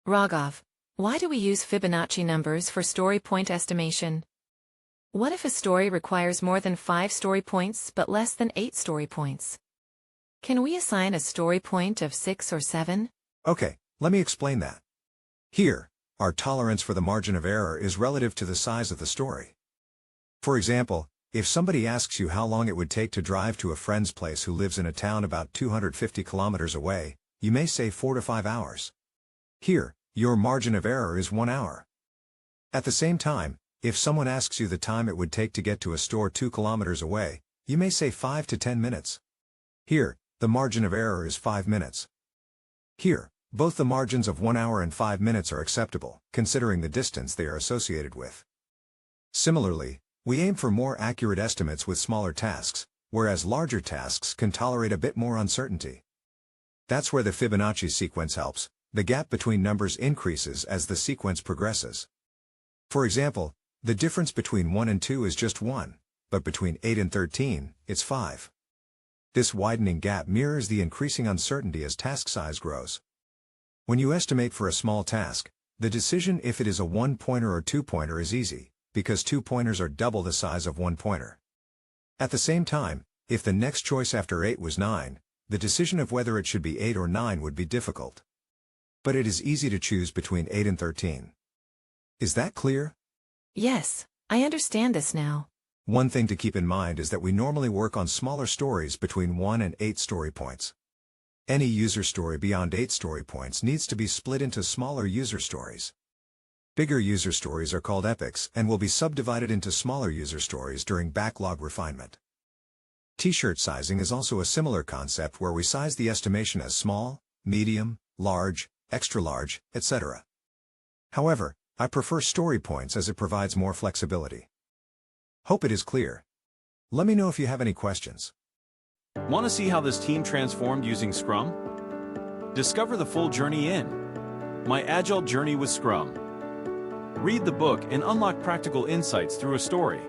Raghav, why do we use Fibonacci numbers for story point estimation? What if a story requires more than 5 story points but less than 8 story points? Can we assign a story point of 6 or 7? Okay, let me explain that. Here, our tolerance for the margin of error is relative to the size of the story. For example, if somebody asks you how long it would take to drive to a friend's place who lives in a town about 250 kilometers away, you may say 4 to 5 hours. Here, your margin of error is 1 hour. At the same time, if someone asks you the time it would take to get to a store 2 kilometers away, you may say 5 to 10 minutes. Here, the margin of error is 5 minutes. Here, both the margins of 1 hour and 5 minutes are acceptable, considering the distance they are associated with. Similarly, we aim for more accurate estimates with smaller tasks, whereas larger tasks can tolerate a bit more uncertainty. That's where the Fibonacci sequence helps. The gap between numbers increases as the sequence progresses. For example, the difference between 1 and 2 is just 1, but between 8 and 13, it's 5. This widening gap mirrors the increasing uncertainty as task size grows. When you estimate for a small task, the decision if it is a 1-pointer or 2-pointer is easy, because 2 pointers are double the size of 1 pointer. At the same time, if the next choice after 8 was 9, the decision of whether it should be 8 or 9 would be difficult. But it is easy to choose between 8 and 13. Is that clear? Yes, I understand this now. One thing to keep in mind is that we normally work on smaller stories between 1 and 8 story points. Any user story beyond 8 story points needs to be split into smaller user stories. Bigger user stories are called epics and will be subdivided into smaller user stories during backlog refinement. T-shirt sizing is also a similar concept where we size the estimation as small, medium, large, extra large, etc. However, I prefer story points as it provides more flexibility. Hope it is clear. Let me know if you have any questions. Want to see how this team transformed using Scrum? Discover the full journey in My Agile Journey with Scrum. Read the book and unlock practical insights through a story.